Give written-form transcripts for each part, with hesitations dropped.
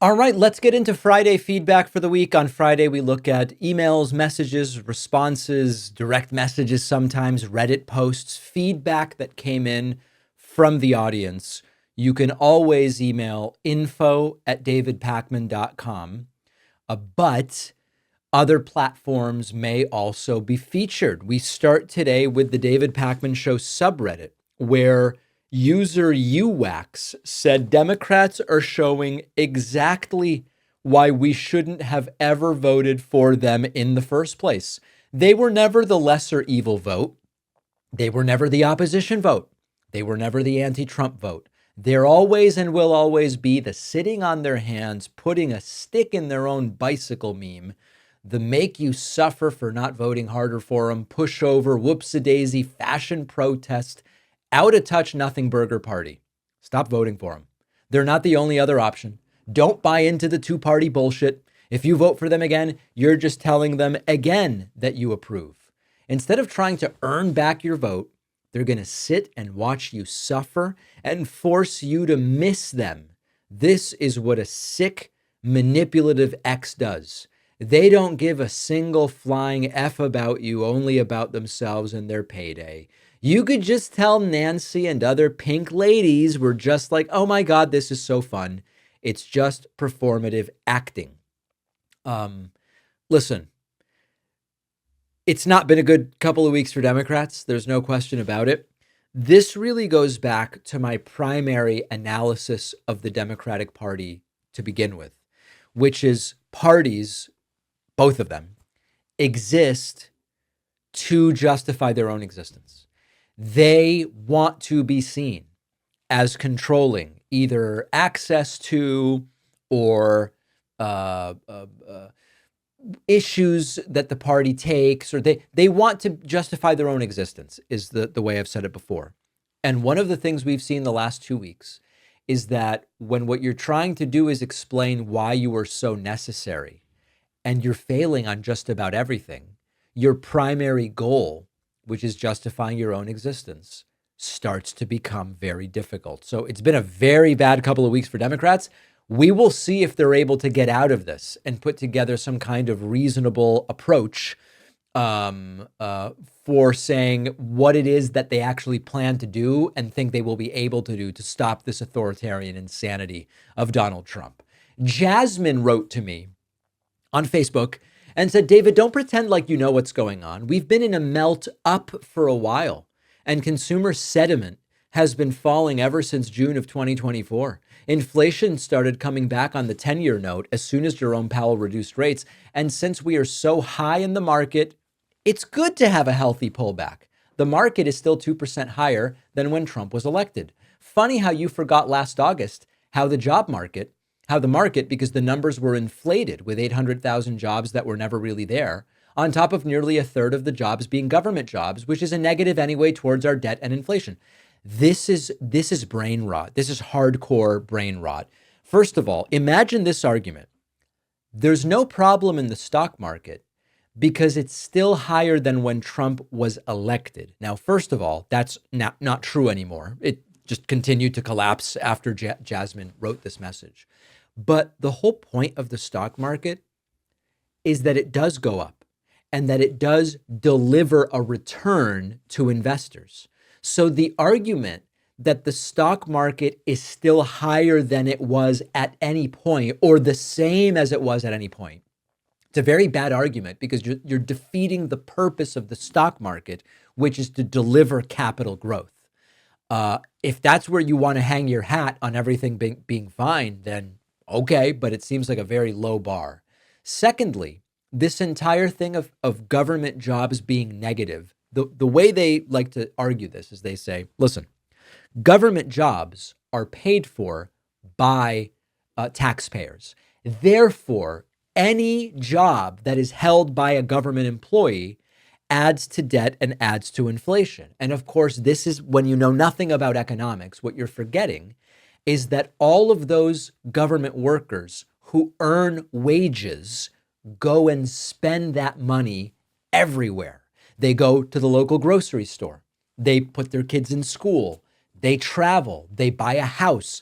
All right, let's get into Friday feedback for the week. On Friday, we look at emails, messages, responses, direct messages, sometimes Reddit posts, feedback that came in from the audience. You can always email info@davidpakman.com, but other platforms may also be featured. We start today with the David Pakman Show subreddit, where user UWax said Democrats are showing exactly why we shouldn't have ever voted for them in the first place. They were never the lesser evil vote. They were never the opposition vote. They were never the anti-Trump vote. They're always and will always be the sitting on their hands, putting a stick in their own bicycle meme, the make you suffer for not voting harder for them, pushover, whoops-a-daisy, fashion protest, out of touch, nothing burger party. Stop voting for them. They're not the only other option. Don't buy into the two-party bullshit. If you vote for them again, you're just telling them again that you approve. Instead of trying to earn back your vote, they're going to sit and watch you suffer and force you to miss them. This is what a sick, manipulative ex does. They don't give a single flying F about you, only about themselves and their payday. You could just tell Nancy and other pink ladies were just like, oh my God, this is so fun. It's just performative acting. Listen, it's not been a good couple of weeks for Democrats. There's no question about it. This really goes back to my primary analysis of the Democratic Party to begin with, which is parties, both of them, exist to justify their own existence. They want to be seen as controlling either access to or issues that the party takes, or they want to justify their own existence, is the way I've said it before. And one of the things we've seen the last 2 weeks is that when what you're trying to do is explain why you are so necessary and you're failing on just about everything, your primary goal, which is justifying your own existence, starts to become very difficult. So it's been a very bad couple of weeks for Democrats. We will see if they're able to get out of this and put together some kind of reasonable approach for saying what it is that they actually plan to do and think they will be able to do to stop this authoritarian insanity of Donald Trump. Jasmine wrote to me on Facebook and said, David, don't pretend like you know what's going on. We've been in a melt up for a while, and consumer sentiment has been falling ever since June of 2024. Inflation started coming back on the 10-year note as soon as Jerome Powell reduced rates. And since we are so high in the market, it's good to have a healthy pullback. The market is still 2% higher than when Trump was elected. Funny how you forgot last August how the market, because the numbers were inflated with 800,000 jobs that were never really there, on top of nearly a third of the jobs being government jobs, which is a negative anyway towards our debt and inflation. This is brain rot. This is hardcore brain rot. First of all, imagine this argument. There's no problem in the stock market because it's still higher than when Trump was elected. Now, first of all, that's not true anymore. It just continued to collapse after Jasmine wrote this message. But the whole point of the stock market is that it does go up and that it does deliver a return to investors. So the argument that the stock market is still higher than it was at any point or the same as it was at any point, it's a very bad argument because you're defeating the purpose of the stock market, which is to deliver capital growth. If that's where you want to hang your hat on everything being fine, then okay, but it seems like a very low bar. Secondly, this entire thing of government jobs being negative, the way they like to argue this is they say, listen, government jobs are paid for by taxpayers. Therefore, any job that is held by a government employee adds to debt and adds to inflation. And of course, this is when you know nothing about economics, what you're forgetting is that all of those government workers who earn wages go and spend that money everywhere. They go to the local grocery store. They put their kids in school. They travel. They buy a house.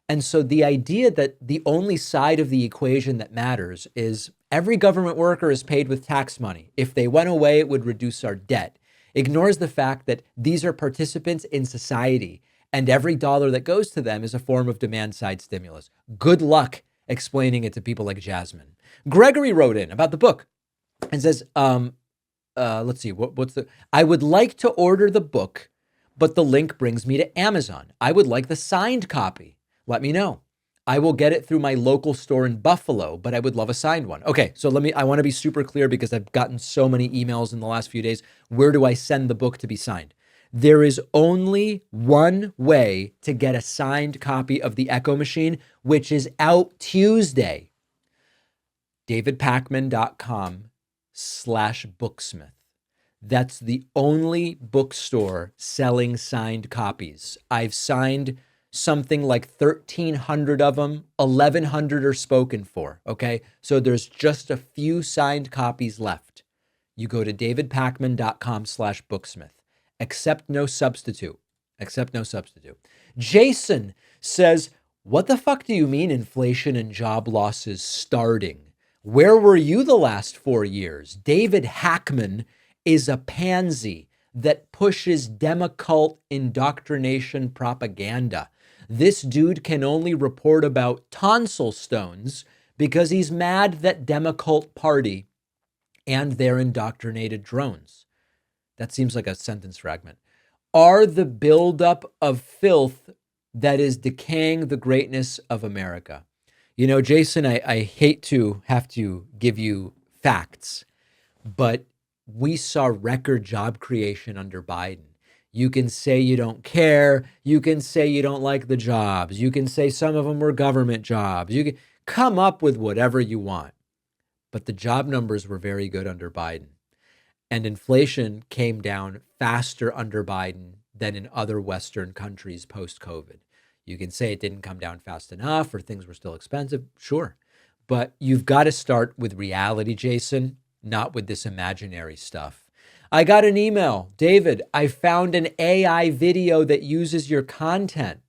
And so the idea that the only side of the equation that matters is every government worker is paid with tax money. If they went away, it would reduce our debt. Ignores the fact that these are participants in society, and every dollar that goes to them is a form of demand side stimulus. Good luck explaining it to people like Jasmine. Gregory wrote in about the book and says, let's see, what's the, I would like to order the book, but the link brings me to Amazon. I would like the signed copy. Let me know. I will get it through my local store in Buffalo, but I would love a signed one. Okay, so I want to be super clear because I've gotten so many emails in the last few days. Where do I send the book to be signed? There is only one way to get a signed copy of The Echo Machine, which is out Tuesday. davidpakman.com/booksmith. That's the only bookstore selling signed copies. I've signed something like 1,300 of them, 1,100 are spoken for, okay? So there's just a few signed copies left. You go to davidpakman.com/booksmith. Accept no substitute. Accept no substitute. Jason says, what the fuck do you mean inflation and job losses starting? Where were you the last 4 years? David Hackman is a pansy that pushes democult indoctrination propaganda. This dude can only report about tonsil stones because he's mad that democult party and their indoctrinated drones. That seems like a sentence fragment. Are the buildup of filth that is decaying the greatness of America? You know, Jason, I hate to have to give you facts, but we saw record job creation under Biden. You can say you don't care. You can say you don't like the jobs. You can say some of them were government jobs. You can come up with whatever you want. But the job numbers were very good under Biden. And inflation came down faster under Biden than in other Western countries post-COVID. You can say it didn't come down fast enough or things were still expensive. Sure. But you've got to start with reality, Jason, not with this imaginary stuff. I got an email. David, I found an AI video that uses your content.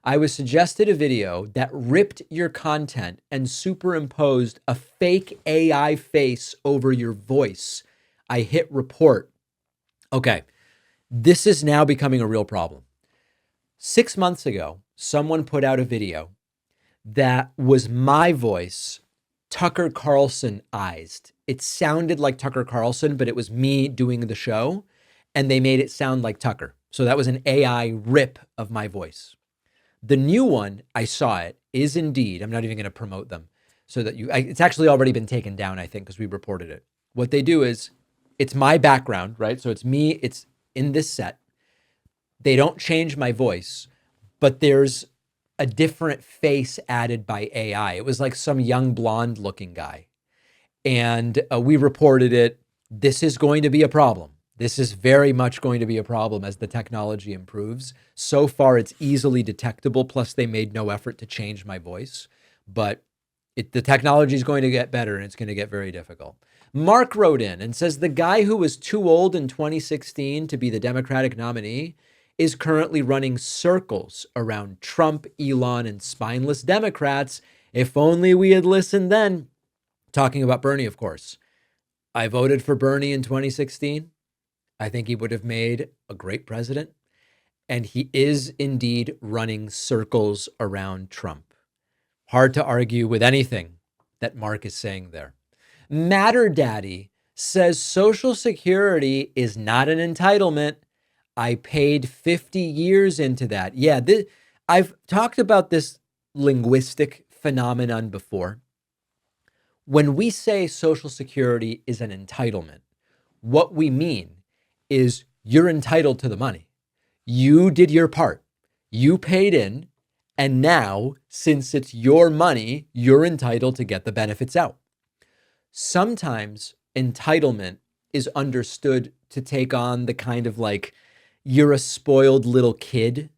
I was suggested a video that ripped your content and superimposed a fake AI face over your voice. I hit report. Okay, this is now becoming a real problem. 6 months ago, someone put out a video that was my voice, Tucker Carlson-ized. It sounded like Tucker Carlson, but it was me doing the show, and they made it sound like Tucker. So that was an AI rip of my voice. The new one, I saw it, is indeed, I'm not even going to promote them, so that it's actually already been taken down, I think, because we reported it. What they do is, it's my background, right? So it's me, it's in this set. They don't change my voice, but there's a different face added by AI. It was like some young blonde looking guy. And we reported it. This is going to be a problem. This is very much going to be a problem as the technology improves. So far, it's easily detectable. Plus, they made no effort to change my voice. But the technology is going to get better and it's going to get very difficult. Mark wrote in and says the guy who was too old in 2016 to be the Democratic nominee is currently running circles around Trump, Elon, and spineless Democrats. If only we had listened then. Talking about Bernie, of course. I voted for Bernie in 2016. I think he would have made a great president. And he is indeed running circles around Trump. Hard to argue with anything that Mark is saying there. Matter Daddy says Social Security is not an entitlement. I paid 50 years into that. Yeah, I've talked about this linguistic phenomenon before. When we say Social Security is an entitlement, what we mean is you're entitled to the money. You did your part. You paid in, and now, since it's your money, you're entitled to get the benefits out. Sometimes entitlement is understood to take on the kind of like, you're a spoiled little kid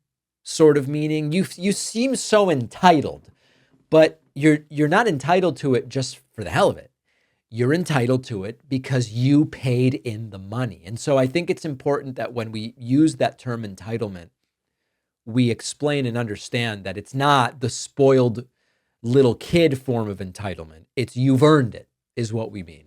sort of meaning. You seem so entitled, but you're not entitled to it just for the hell of it. You're entitled to it because you paid in the money. And so I think it's important that when we use that term entitlement, we explain and understand that it's not the spoiled little kid form of entitlement. It's you've earned it, is what we mean.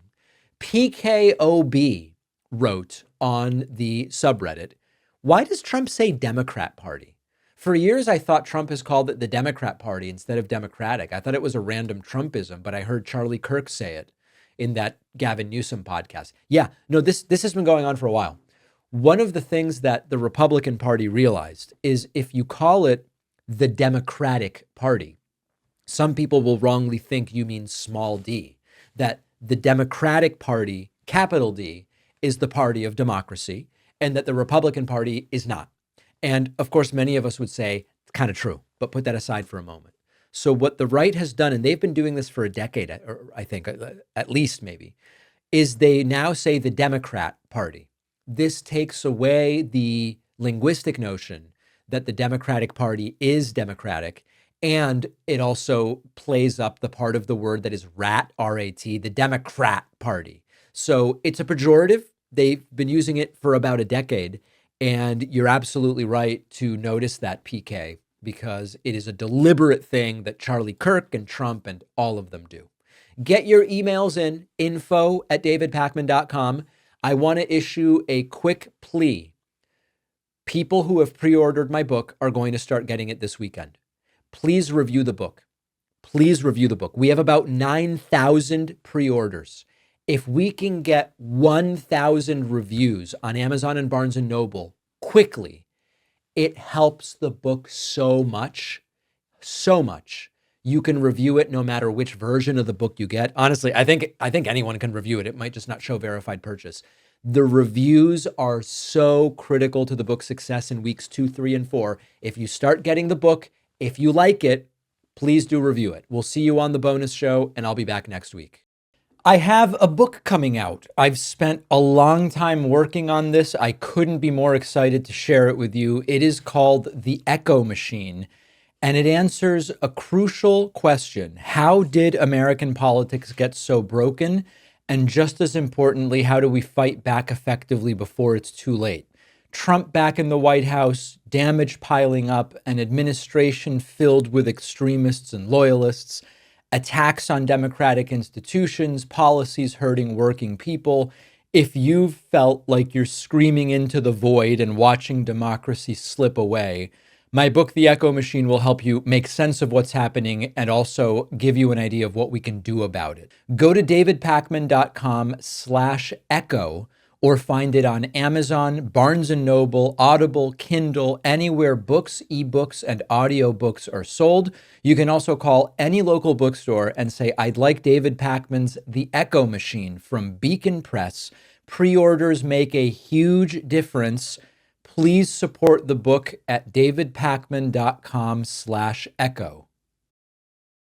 PKOB wrote on the subreddit, why does Trump say Democrat Party? For years, I thought Trump has called it the Democrat Party instead of Democratic. I thought it was a random Trumpism, but I heard Charlie Kirk say it in that Gavin Newsom podcast. Yeah, no, this has been going on for a while. One of the things that the Republican Party realized is if you call it the Democratic Party, some people will wrongly think you mean small d, that the Democratic Party, capital D, is the party of democracy, and that the Republican Party is not. And of course, many of us would say it's kind of true, but put that aside for a moment. So what the right has done, and they've been doing this for a decade, or I think at least maybe, is they now say the Democrat Party. This takes away the linguistic notion that the Democratic Party is democratic. And it also plays up the part of the word that is rat, R-A-T, the Democrat Party. So it's a pejorative. They've been using it for about a decade. And you're absolutely right to notice that, PK, because it is a deliberate thing that Charlie Kirk and Trump and all of them do. Get your emails in, info@davidpakman.com. I want to issue a quick plea. People who have pre-ordered my book are going to start getting it this weekend. Please review the book. Please review the book. We have about 9,000 pre-orders. If we can get 1,000 reviews on Amazon and Barnes & Noble quickly, it helps the book so much, so much. You can review it no matter which version of the book you get. Honestly, I think anyone can review it. It might just not show verified purchase. The reviews are so critical to the book's success in weeks 2, 3, and 4. If you start getting the book, if you like it, please do review it. We'll see you on the bonus show, and I'll be back next week. I have a book coming out. I've spent a long time working on this. I couldn't be more excited to share it with you. It is called The Echo Machine, and it answers a crucial question. How did American politics get so broken? And just as importantly, how do we fight back effectively before it's too late? Trump back in the White House, damage piling up, an administration filled with extremists and loyalists, attacks on democratic institutions, policies hurting working people. If you've felt like you're screaming into the void and watching democracy slip away, my book, The Echo Machine, will help you make sense of what's happening and also give you an idea of what we can do about it. Go to davidpakman.com/echo or find it on Amazon, Barnes & Noble, Audible, Kindle, anywhere books, ebooks, and audiobooks are sold. You can also call any local bookstore and say, I'd like David Pakman's The Echo Machine from Beacon Press. Pre-orders make a huge difference. Please support the book at davidpakman.com/echo.